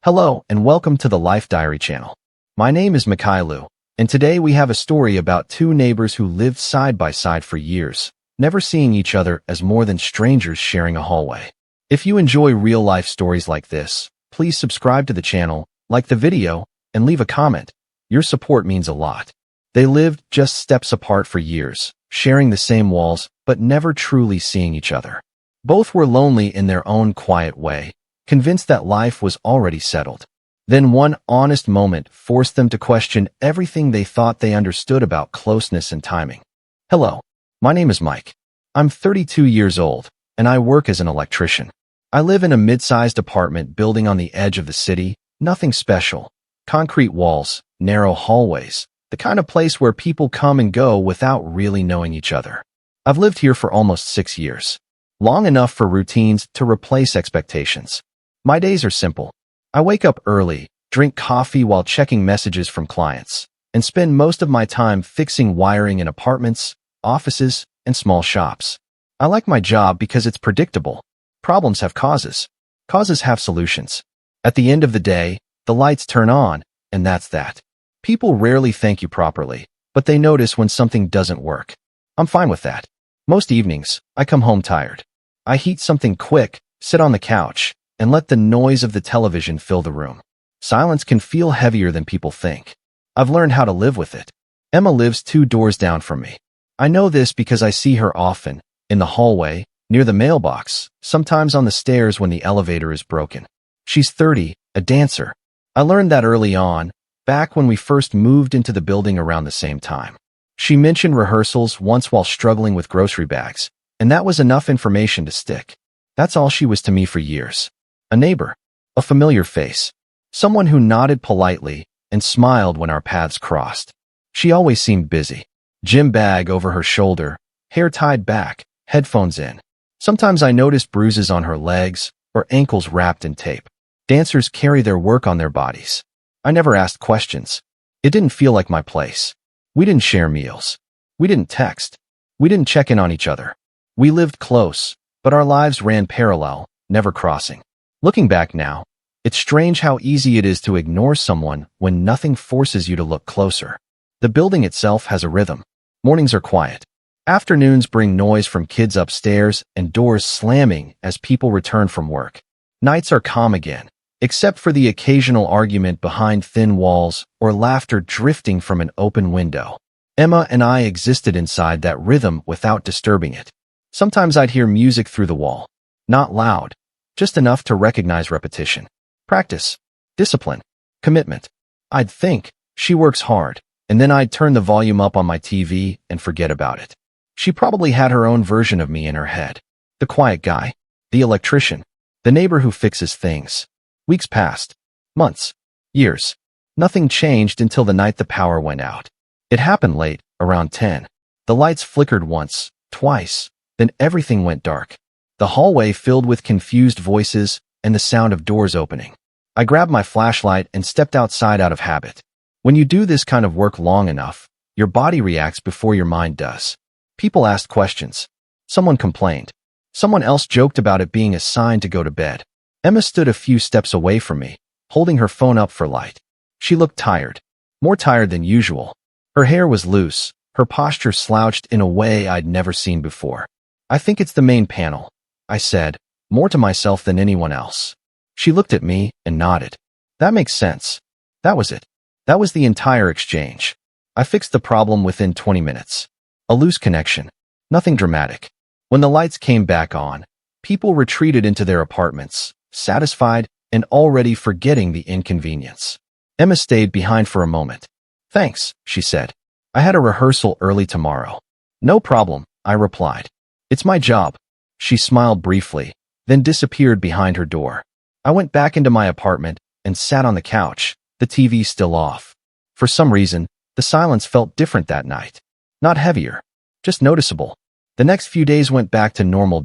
Hello and welcome to the Life Diary channel. My name is Mikhailu, and today we have a story about two neighbors who lived side by side for years, never seeing each other as more than strangers sharing a hallway. If you enjoy real-life stories like this, please subscribe to the channel, like the video, and leave a comment. Your support means a lot. They lived just steps apart for years, sharing the same walls, but never truly seeing each other. Both were lonely in their own quiet way, convinced that life was already settled. Then one honest moment forced them to question everything they thought they understood about closeness and timing. Hello, my name is Mike. I'm 32 years old, and I work as an electrician. I live in a mid-sized apartment building on the edge of the city, nothing special. Concrete walls, narrow hallways, the kind of place where people come and go without really knowing each other. I've lived here for almost 6 years, long enough for routines to replace expectations. My days are simple. I wake up early, drink coffee while checking messages from clients, and spend most of my time fixing wiring in apartments, offices, and small shops. I like my job because it's predictable. Problems have causes. Causes have solutions. At the end of the day, the lights turn on, and that's that. People rarely thank you properly, but they notice when something doesn't work. I'm fine with that. Most evenings, I come home tired. I heat something quick, sit on the couch, and let the noise of the television fill the room. Silence can feel heavier than people think. I've learned how to live with it. Emma lives 2 doors down from me. I know this because I see her often, in the hallway, near the mailbox, sometimes on the stairs when the elevator is broken. She's 30, a dancer. I learned that early on, back when we first moved into the building around the same time. She mentioned rehearsals once while struggling with grocery bags, and that was enough information to stick. That's all she was to me for years. A neighbor, a familiar face, someone who nodded politely and smiled when our paths crossed. She always seemed busy. Gym bag over her shoulder, hair tied back, headphones in. Sometimes I noticed bruises on her legs or ankles wrapped in tape. Dancers carry their work on their bodies. I never asked questions. It didn't feel like my place. We didn't share meals. We didn't text. We didn't check in on each other. We lived close, but our lives ran parallel, never crossing. Looking back now, it's strange how easy it is to ignore someone when nothing forces you to look closer. The building itself has a rhythm. Mornings are quiet. Afternoons bring noise from kids upstairs and doors slamming as people return from work. Nights are calm again, except for the occasional argument behind thin walls or laughter drifting from an open window. Emma and I existed inside that rhythm without disturbing it. Sometimes I'd hear music through the wall. Not loud, just enough to recognize repetition. Practice, discipline, commitment. I'd think, she works hard, and then I'd turn the volume up on my TV and forget about it. She probably had her own version of me in her head. The quiet guy, the electrician, the neighbor who fixes things. Weeks passed, months, years. Nothing changed until the night the power went out. It happened late, around 10. The lights flickered once, twice, then everything went dark. The hallway filled with confused voices and the sound of doors opening. I grabbed my flashlight and stepped outside out of habit. When you do this kind of work long enough, your body reacts before your mind does. People asked questions. Someone complained. Someone else joked about it being a sign to go to bed. Emma stood a few steps away from me, holding her phone up for light. She looked tired, more tired than usual. Her hair was loose, her posture slouched in a way I'd never seen before. I think it's the main panel, I said, more to myself than anyone else. She looked at me and nodded. That makes sense. That was it. That was the entire exchange. I fixed the problem within 20 minutes. A loose connection. Nothing dramatic. When the lights came back on, people retreated into their apartments, satisfied and already forgetting the inconvenience. Emma stayed behind for a moment. Thanks, she said. I had a rehearsal early tomorrow. No problem, I replied. It's my job. She smiled briefly, then disappeared behind her door. I went back into my apartment and sat on the couch, the TV still off. For some reason, the silence felt different that night. Not heavier, just noticeable. The next few days went back to normal,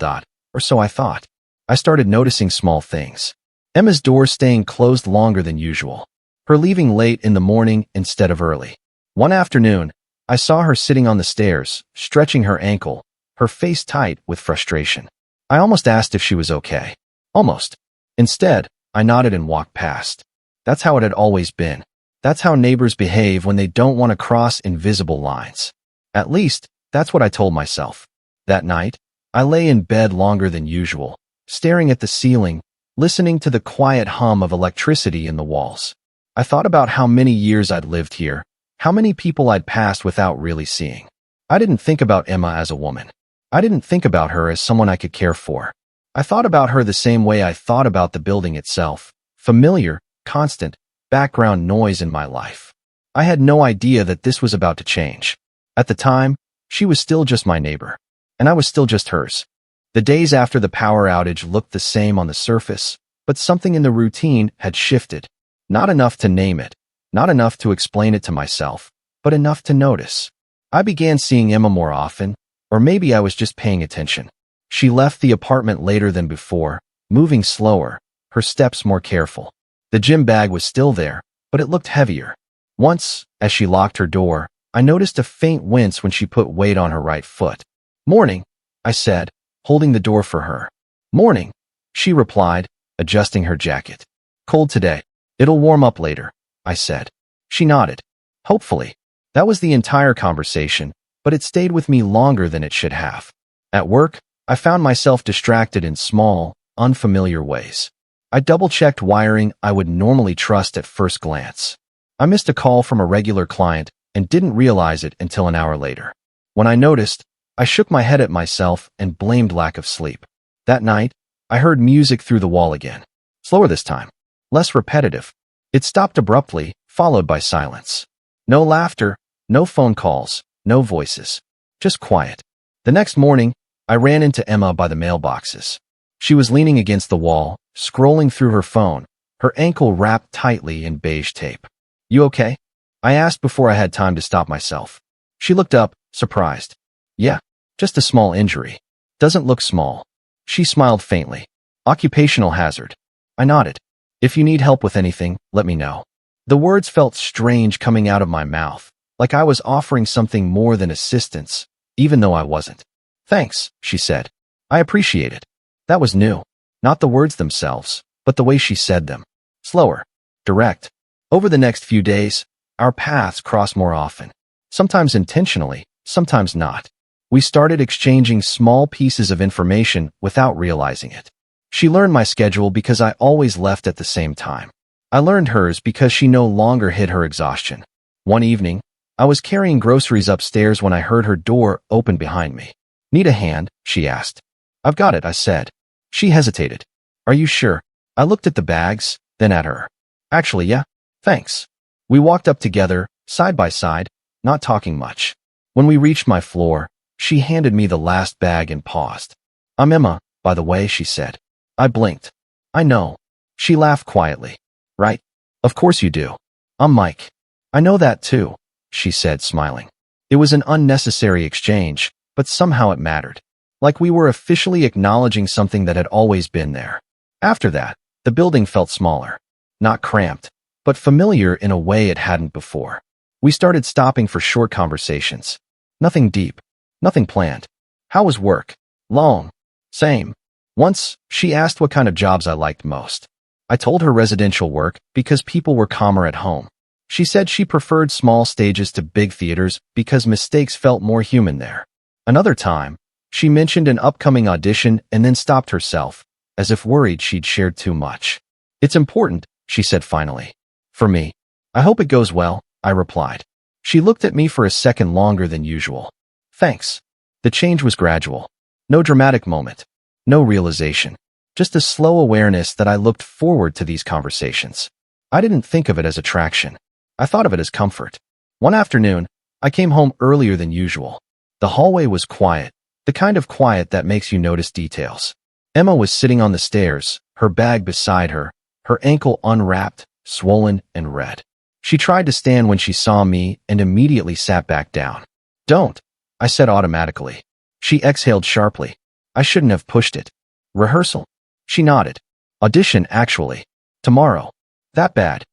or so I thought. I started noticing small things. Emma's door staying closed longer than usual. Her leaving late in the morning instead of early. One afternoon, I saw her sitting on the stairs, stretching her ankle, her face tight with frustration. I almost asked if she was okay. Almost. Instead, I nodded and walked past. That's how it had always been. That's how neighbors behave when they don't want to cross invisible lines. At least, that's what I told myself. That night, I lay in bed longer than usual, staring at the ceiling, listening to the quiet hum of electricity in the walls. I thought about how many years I'd lived here, how many people I'd passed without really seeing. I didn't think about Emma as a woman. I didn't think about her as someone I could care for. I thought about her the same way I thought about the building itself, familiar, constant, background noise in my life. I had no idea that this was about to change. At the time, she was still just my neighbor, and I was still just hers. The days after the power outage looked the same on the surface, but something in the routine had shifted. Not enough to name it, not enough to explain it to myself, but enough to notice. I began seeing Emma more often, or maybe I was just paying attention. She left the apartment later than before, moving slower, her steps more careful. The gym bag was still there, but it looked heavier. Once, as she locked her door, I noticed a faint wince when she put weight on her right foot. "Morning," I said, holding the door for her. "Morning," she replied, adjusting her jacket. "Cold today. It'll warm up later," I said. She nodded. Hopefully. That was the entire conversation, but it stayed with me longer than it should have. At work, I found myself distracted in small, unfamiliar ways. I double-checked wiring I would normally trust at first glance. I missed a call from a regular client and didn't realize it until an hour later. When I noticed, I shook my head at myself and blamed lack of sleep. That night, I heard music through the wall again. Slower this time. Less repetitive. It stopped abruptly, followed by silence. No laughter, no phone calls, no voices. Just quiet. The next morning, I ran into Emma by the mailboxes. She was leaning against the wall, scrolling through her phone, her ankle wrapped tightly in beige tape. "You okay?" I asked before I had time to stop myself. She looked up, surprised. "Yeah, just a small injury. Doesn't look small." She smiled faintly. "Occupational hazard." I nodded. "If you need help with anything, let me know." The words felt strange coming out of my mouth, like I was offering something more than assistance, even though I wasn't. "Thanks," she said. "I appreciate it." That was new. Not the words themselves, but the way she said them. Slower. Direct. Over the next few days, our paths crossed more often. Sometimes intentionally, sometimes not. We started exchanging small pieces of information without realizing it. She learned my schedule because I always left at the same time. I learned hers because she no longer hid her exhaustion. One evening, I was carrying groceries upstairs when I heard her door open behind me. "Need a hand?" she asked. "I've got it," I said. She hesitated. "Are you sure?" I looked at the bags, then at her. "Actually, yeah. Thanks." We walked up together, side by side, not talking much. When we reached my floor, she handed me the last bag and paused. "I'm Emma, by the way," she said. I blinked. "I know." She laughed quietly. "Right? Of course you do. I'm Mike." "I know that too," she said, smiling. It was an unnecessary exchange, but somehow it mattered. Like we were officially acknowledging something that had always been there. After that, the building felt smaller. Not cramped, but familiar in a way it hadn't before. We started stopping for short conversations. Nothing deep. Nothing planned. "How was work?" "Long." "Same." Once, she asked what kind of jobs I liked most. I told her residential work because people were calmer at home. She said she preferred small stages to big theaters because mistakes felt more human there. Another time, she mentioned an upcoming audition and then stopped herself, as if worried she'd shared too much. "It's important," she said finally. "For me. I hope it goes well," I replied. She looked at me for a second longer than usual. "Thanks." The change was gradual. No dramatic moment. No realization. Just a slow awareness that I looked forward to these conversations. I didn't think of it as attraction. I thought of it as comfort. One afternoon, I came home earlier than usual. The hallway was quiet, the kind of quiet that makes you notice details. Emma was sitting on the stairs, her bag beside her, her ankle unwrapped, swollen and red. She tried to stand when she saw me and immediately sat back down. "Don't," I said automatically. She exhaled sharply. I shouldn't have pushed it. "Rehearsal?" She nodded. "Audition, actually. Tomorrow." "That bad?"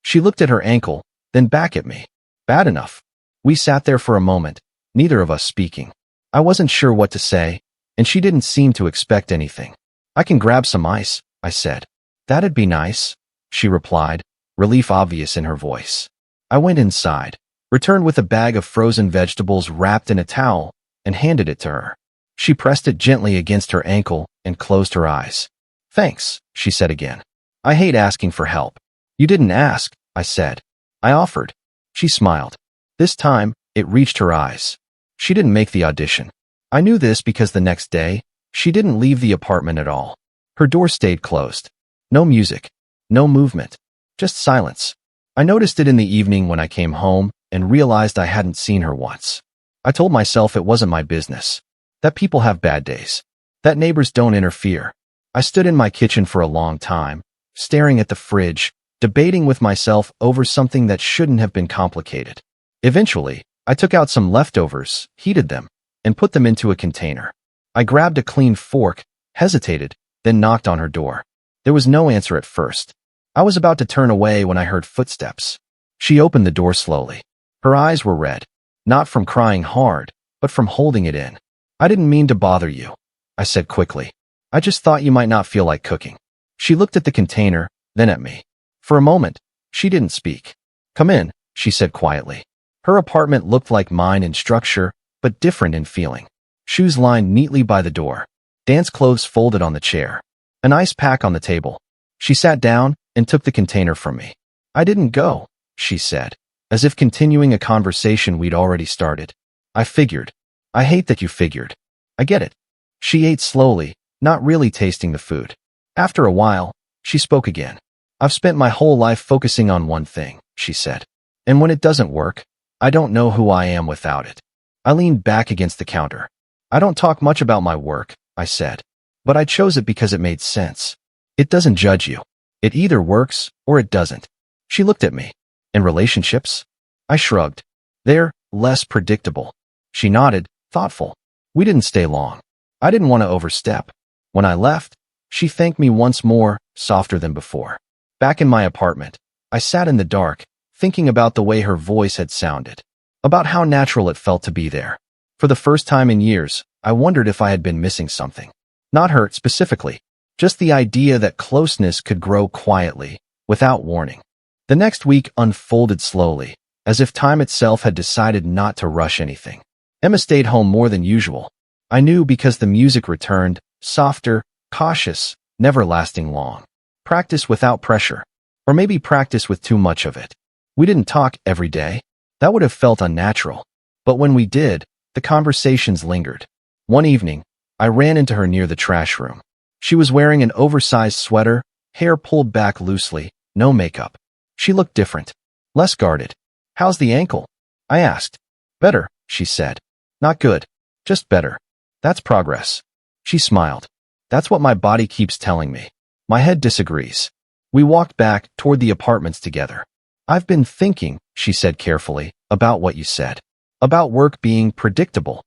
She looked at her ankle, then back at me. "Bad enough." We sat there for a moment, neither of us speaking. I wasn't sure what to say, and she didn't seem to expect anything. "I can grab some ice," I said. That'd be nice, she replied, relief obvious in her voice. I went inside, returned with a bag of frozen vegetables wrapped in a towel, and handed it to her. She pressed it gently against her ankle and closed her eyes. Thanks, she said again. I hate asking for help. You didn't ask, I said. I offered. She smiled. This time, it reached her eyes. She didn't make the audition. I knew this because the next day, she didn't leave the apartment at all. Her door stayed closed. No music, no movement, just silence. I noticed it in the evening when I came home and realized I hadn't seen her once. I told myself it wasn't my business, that people have bad days, that neighbors don't interfere. I stood in my kitchen for a long time, staring at the fridge, debating with myself over something that shouldn't have been complicated. Eventually, I took out some leftovers, heated them, and put them into a container. I grabbed a clean fork, hesitated, then knocked on her door. There was no answer at first. I was about to turn away when I heard footsteps. She opened the door slowly. Her eyes were red, not from crying hard, but from holding it in. I didn't mean to bother you, I said quickly. I just thought you might not feel like cooking. She looked at the container, then at me. For a moment, she didn't speak. Come in, she said quietly. Her apartment looked like mine in structure, but different in feeling. Shoes lined neatly by the door. Dance clothes folded on the chair. An ice pack on the table. She sat down and took the container from me. I didn't go, she said, as if continuing a conversation we'd already started. I figured. I hate that you figured. I get it. She ate slowly, not really tasting the food. After a while, she spoke again. I've spent my whole life focusing on one thing, she said. And when it doesn't work, I don't know who I am without it. I leaned back against the counter. I don't talk much about my work, I said. But I chose it because it made sense. It doesn't judge you. It either works or it doesn't. She looked at me. In relationships? I shrugged. They're less predictable. She nodded, thoughtful. We didn't stay long. I didn't want to overstep. When I left, she thanked me once more, softer than before. Back in my apartment, I sat in the dark, thinking about the way her voice had sounded, about how natural it felt to be there. For the first time in years, I wondered if I had been missing something. Not her specifically, just the idea that closeness could grow quietly, without warning. The next week unfolded slowly, as if time itself had decided not to rush anything. Emma stayed home more than usual. I knew because the music returned, softer, cautious, never lasting long. Practice without pressure. Or maybe practice with too much of it. We didn't talk every day. That would have felt unnatural. But when we did, the conversations lingered. One evening, I ran into her near the trash room. She was wearing an oversized sweater, hair pulled back loosely, no makeup. She looked different, less guarded. How's the ankle? I asked. Better, she said. Not good, just better. That's progress. She smiled. That's what my body keeps telling me. My head disagrees. We walked back toward the apartments together. I've been thinking, she said carefully, about what you said. About work being predictable.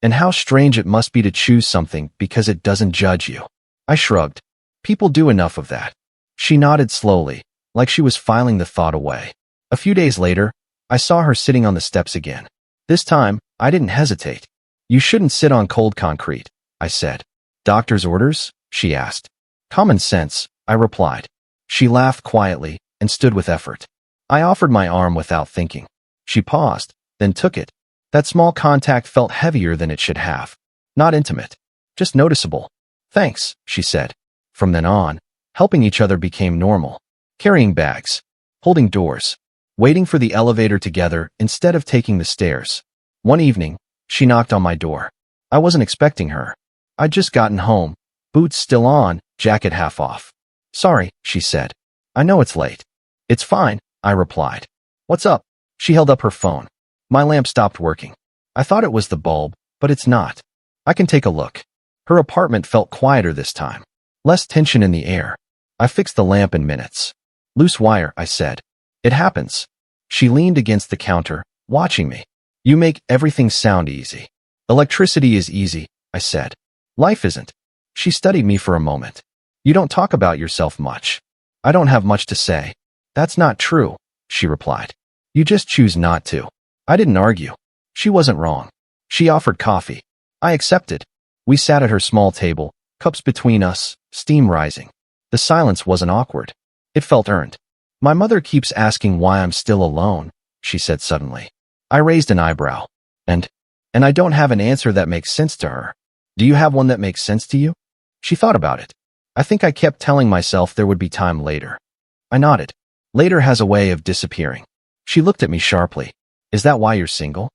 And how strange it must be to choose something because it doesn't judge you. I shrugged. People do enough of that. She nodded slowly, like she was filing the thought away. A few days later, I saw her sitting on the steps again. This time, I didn't hesitate. You shouldn't sit on cold concrete, I said. Doctor's orders? She asked. Common sense, I replied. She laughed quietly and stood with effort. I offered my arm without thinking. She paused, then took it. That small contact felt heavier than it should have. Not intimate, just noticeable. Thanks, she said. From then on, helping each other became normal. Carrying bags, holding doors, waiting for the elevator together instead of taking the stairs. One evening, she knocked on my door. I wasn't expecting her. I'd just gotten home, boots still on, jacket half off. Sorry, she said. I know it's late. It's fine, I replied. What's up? She held up her phone. My lamp stopped working. I thought it was the bulb, but it's not. I can take a look. Her apartment felt quieter this time. Less tension in the air. I fixed the lamp in minutes. Loose wire, I said. It happens. She leaned against the counter, watching me. You make everything sound easy. Electricity is easy, I said. Life isn't. She studied me for a moment. You don't talk about yourself much. I don't have much to say. That's not true, she replied. You just choose not to. I didn't argue. She wasn't wrong. She offered coffee. I accepted. We sat at her small table, cups between us, steam rising. The silence wasn't awkward. It felt earned. My mother keeps asking why I'm still alone, she said suddenly. I raised an eyebrow. And I don't have an answer that makes sense to her. Do you have one that makes sense to you? She thought about it. I think I kept telling myself there would be time later. I nodded. Later has a way of disappearing. She looked at me sharply. Is that why you're single?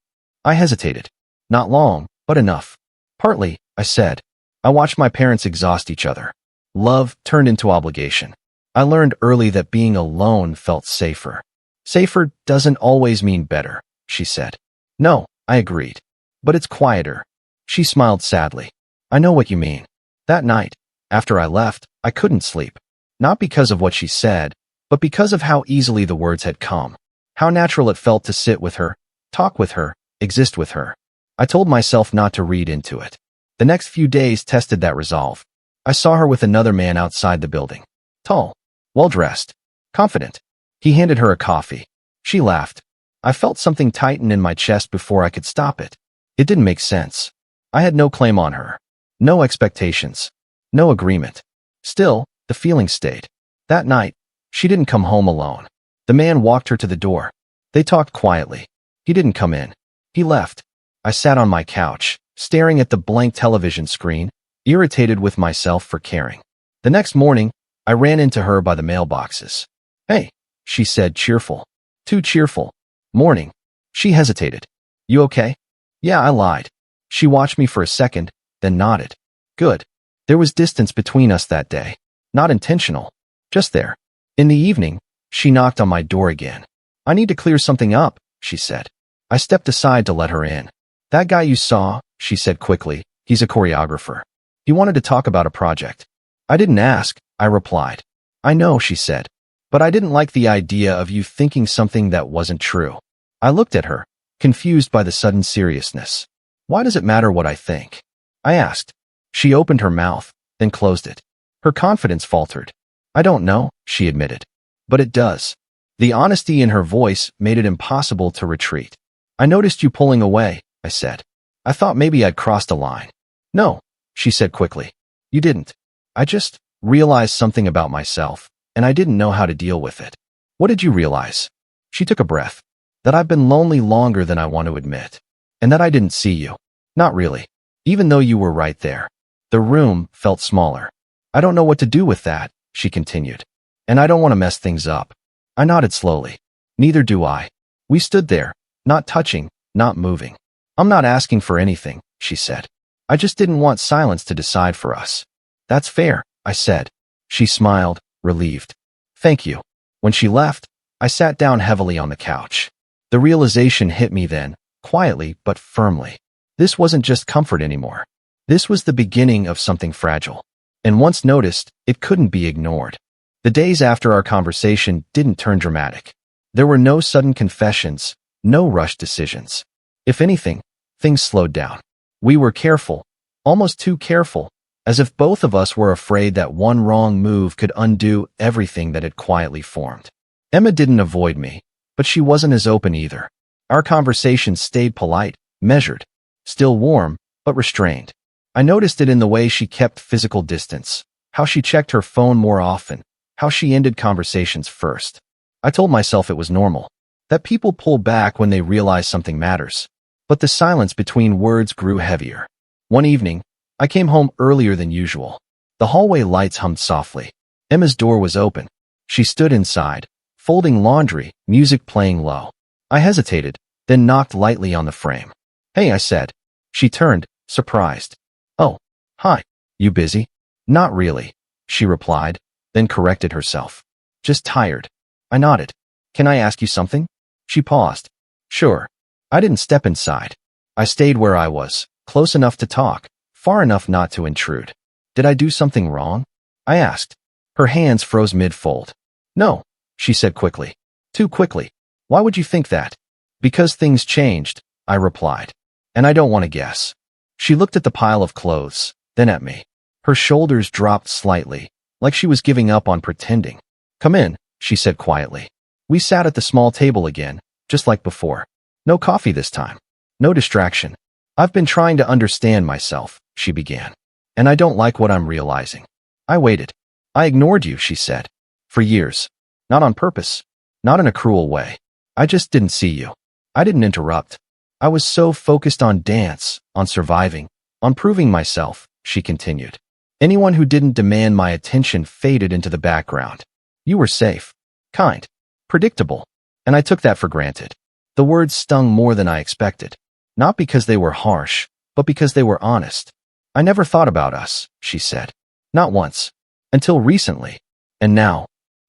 I hesitated. Not long, but enough. Partly, I said. I watched my parents exhaust each other. Love turned into obligation. I learned early that being alone felt safer. Safer doesn't always mean better, she said. No, I agreed. But it's quieter. She smiled sadly. I know what you mean. That night, after I left, I couldn't sleep. Not because of what she said, but because of how easily the words had come. How natural it felt to sit with her, talk with her, exist with her. I told myself not to read into it. The next few days tested that resolve. I saw her with another man outside the building. Tall, well-dressed, confident. He handed her a coffee. She laughed. I felt something tighten in my chest before I could stop it. It didn't make sense. I had no claim on her. No expectations. No agreement. Still, the feeling stayed. That night, she didn't come home alone. The man walked her to the door. They talked quietly. He didn't come in. He left. I sat on my couch, staring at the blank television screen, irritated with myself for caring. The next morning, I ran into her by the mailboxes. Hey, she said, cheerful. Too cheerful. Morning. She hesitated. You okay? Yeah, I lied. She watched me for a second, then nodded. Good. There was distance between us that day. Not intentional. Just there. In the evening, she knocked on my door again. I need to clear something up, she said. I stepped aside to let her in. That guy you saw, she said quickly, he's a choreographer. He wanted to talk about a project. I didn't ask, I replied. I know, she said. But I didn't like the idea of you thinking something that wasn't true. I looked at her, confused by the sudden seriousness. Why does it matter what I think? I asked. She opened her mouth, then closed it. Her confidence faltered. I don't know, she admitted. But it does. The honesty in her voice made it impossible to retreat. I noticed you pulling away, I said. I thought maybe I'd crossed a line. No, she said quickly. You didn't. I just realized something about myself, and I didn't know how to deal with it. What did you realize? She took a breath. That I've been lonely longer than I want to admit. And that I didn't see you. Not really. Even though you were right there. The room felt smaller. I don't know what to do with that, she continued. And I don't want to mess things up. I nodded slowly. Neither do I. We stood there, not touching, not moving. I'm not asking for anything, she said. I just didn't want silence to decide for us. That's fair, I said. She smiled, relieved. Thank you. When she left, I sat down heavily on the couch. The realization hit me then, quietly but firmly. This wasn't just comfort anymore. This was the beginning of something fragile. And once noticed, it couldn't be ignored. The days after our conversation didn't turn dramatic. There were no sudden confessions, no rushed decisions. If anything, things slowed down. We were careful, almost too careful, as if both of us were afraid that one wrong move could undo everything that had quietly formed. Emma didn't avoid me, but she wasn't as open either. Our conversation stayed polite, measured, still warm, but restrained. I noticed it in the way she kept physical distance, how she checked her phone more often, how she ended conversations first. I told myself it was normal, that people pull back when they realize something matters. But the silence between words grew heavier. One evening, I came home earlier than usual. The hallway lights hummed softly. Emma's door was open. She stood inside, folding laundry, music playing low. I hesitated, then knocked lightly on the frame. Hey, I said. She turned, surprised. Oh, hi. You busy? Not really, she replied, then corrected herself. Just tired. I nodded. Can I ask you something? She paused. Sure. I didn't step inside. I stayed where I was, close enough to talk, far enough not to intrude. Did I do something wrong? I asked. Her hands froze mid-fold. No, she said quickly. Too quickly. Why would you think that? Because things changed, I replied. And I don't want to guess. She looked at the pile of clothes, then at me. Her shoulders dropped slightly, like she was giving up on pretending. Come in, she said quietly. We sat at the small table again, just like before. No coffee this time. No distraction. I've been trying to understand myself, she began. And I don't like what I'm realizing. I waited. I ignored you, she said. For years. Not on purpose. Not in a cruel way. I just didn't see you. I didn't interrupt. I was so focused on dance, on surviving, on proving myself, she continued. Anyone who didn't demand my attention faded into the background. You were safe, kind, predictable, and I took that for granted. The words stung more than I expected. Not because they were harsh, but because they were honest. I never thought about us, she said. Not once. Until recently. And now?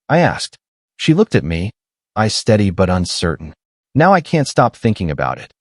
I asked. She looked at me, eyes steady but uncertain. Now I can't stop thinking about it.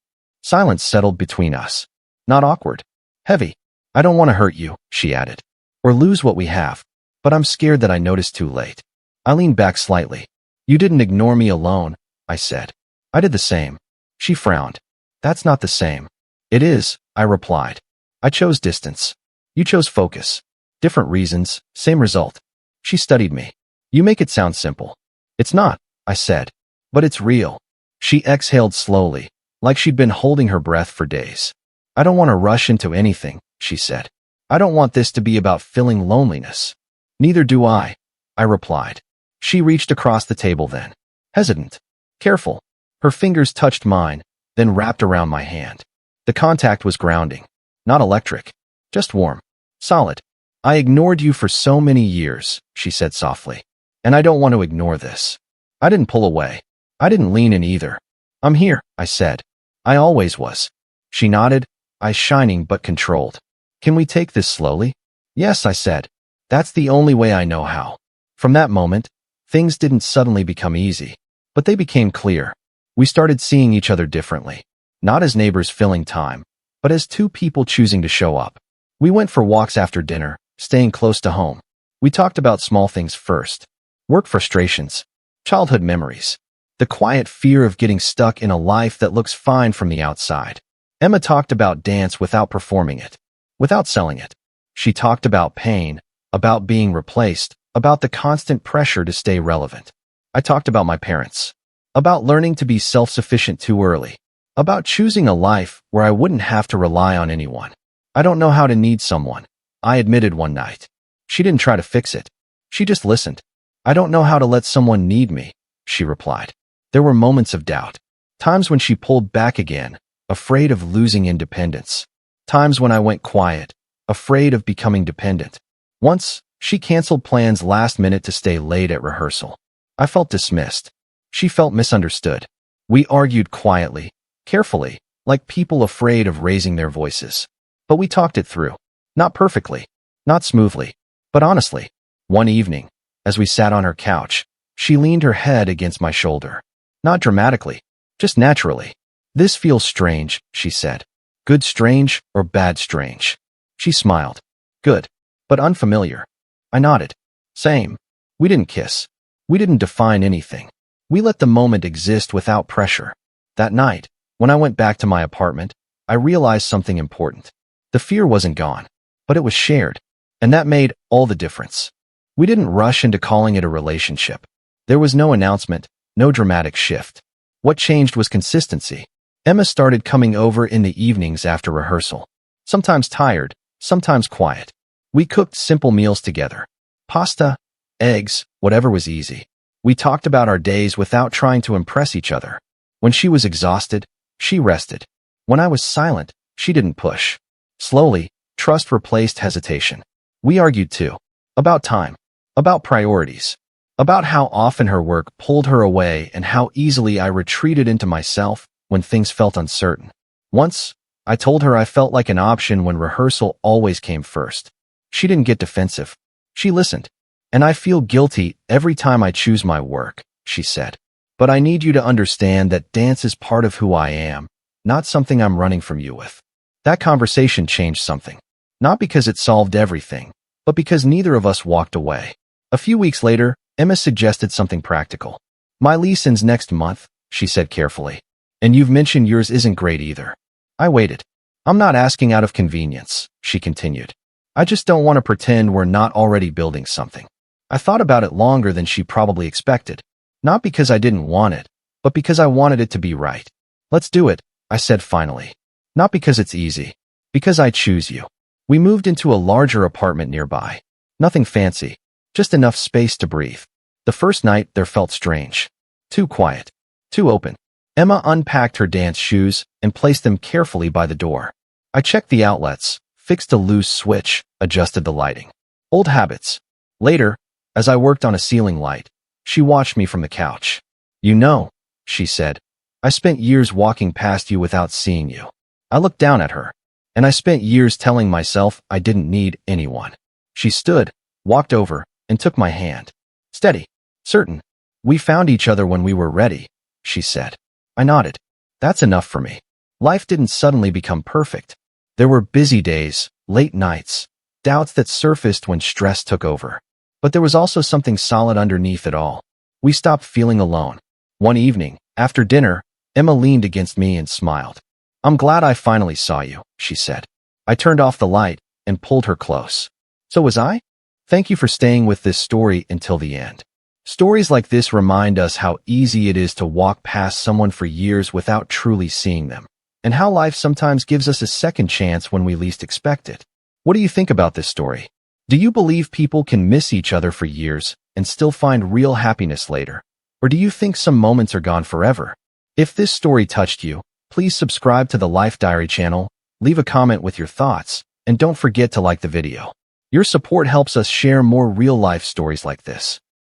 Silence settled between us. Not awkward. Heavy. I don't want to hurt you, she added. Or lose what we have. But I'm scared that I noticed too late. I leaned back slightly. You didn't ignore me alone, I said. I did the same. She frowned. That's not the same. It is, I replied. I chose distance. You chose focus. Different reasons, same result. She studied me. You make it sound simple. It's not, I said. But it's real. She exhaled slowly, like she'd been holding her breath for days. I don't want to rush into anything, she said. I don't want this to be about filling loneliness. Neither do I replied. She reached across the table then. Hesitant. Careful. Her fingers touched mine, then wrapped around my hand. The contact was grounding. Not electric. Just warm. Solid. I ignored you for so many years, she said softly. And I don't want to ignore this. I didn't pull away. I didn't lean in either. I'm here, I said. I always was. She nodded, eyes shining but controlled. Can we take this slowly? Yes, I said. That's the only way I know how. From that moment, things didn't suddenly become easy, but they became clear. We started seeing each other differently. Not as neighbors filling time, but as two people choosing to show up. We went for walks after dinner, staying close to home. We talked about small things first. Work frustrations, childhood memories, the quiet fear of getting stuck in a life that looks fine from the outside. Emma talked about dance without performing it, without selling it. She talked about pain, about being replaced, about the constant pressure to stay relevant. I talked about my parents, about learning to be self-sufficient too early, about choosing a life where I wouldn't have to rely on anyone. I don't know how to need someone, I admitted one night. She didn't try to fix it. She just listened. I don't know how to let someone need me, she replied. There were moments of doubt. Times when she pulled back again, afraid of losing independence. Times when I went quiet, afraid of becoming dependent. Once, she canceled plans last minute to stay late at rehearsal. I felt dismissed. She felt misunderstood. We argued quietly, carefully, like people afraid of raising their voices. But we talked it through. Not perfectly, not smoothly, but honestly. One evening, as we sat on her couch, she leaned her head against my shoulder. Not dramatically, just naturally. This feels strange, she said. Good strange or bad strange? She smiled. Good, but unfamiliar. I nodded. Same. We didn't kiss. We didn't define anything. We let the moment exist without pressure. That night, when I went back to my apartment, I realized something important. The fear wasn't gone, but it was shared, and that made all the difference. We didn't rush into calling it a relationship. There was no announcement, no dramatic shift. What changed was consistency. Emma started coming over in the evenings after rehearsal. Sometimes tired, sometimes quiet. We cooked simple meals together. Pasta, eggs, whatever was easy. We talked about our days without trying to impress each other. When she was exhausted, she rested. When I was silent, she didn't push. Slowly, trust replaced hesitation. We argued too. About time. About priorities. About how often her work pulled her away and how easily I retreated into myself when things felt uncertain. Once, I told her I felt like an option when rehearsal always came first. She didn't get defensive. She listened. And I feel guilty every time I choose my work, she said. But I need you to understand that dance is part of who I am, not something I'm running from you with. That conversation changed something. Not because it solved everything, but because neither of us walked away. A few weeks later, Emma suggested something practical. My lease ends next month, she said carefully. And you've mentioned yours isn't great either. I waited. I'm not asking out of convenience, she continued. I just don't want to pretend we're not already building something. I thought about it longer than she probably expected. Not because I didn't want it, but because I wanted it to be right. Let's do it, I said finally. Not because it's easy. Because I choose you. We moved into a larger apartment nearby. Nothing fancy. just enough space to breathe. The first night there felt strange. Too quiet. Too open. Emma unpacked her dance shoes and placed them carefully by the door. I checked the outlets, fixed a loose switch, adjusted the lighting. Old habits. Later, as I worked on a ceiling light, she watched me from the couch. You know, she said, I spent years walking past you without seeing you. I looked down at her, and I spent years telling myself I didn't need anyone. She stood, walked over, and took my hand. Steady. Certain. We found each other when we were ready, she said. I nodded. That's enough for me. Life didn't suddenly become perfect. There were busy days, late nights, doubts that surfaced when stress took over. But there was also something solid underneath it all. We stopped feeling alone. One evening, after dinner, Emma leaned against me and smiled. I'm glad I finally saw you, she said. I turned off the light and pulled her close. So was I? Thank you for staying with this story until the end. Stories like this remind us how easy it is to walk past someone for years without truly seeing them, and how life sometimes gives us a second chance when we least expect it. What do you think about this story? Do you believe people can miss each other for years and still find real happiness later? Or do you think some moments are gone forever? If this story touched you, please subscribe to the Life Diary channel, leave a comment with your thoughts, and don't forget to like the video. Your support helps us share more real-life stories like this.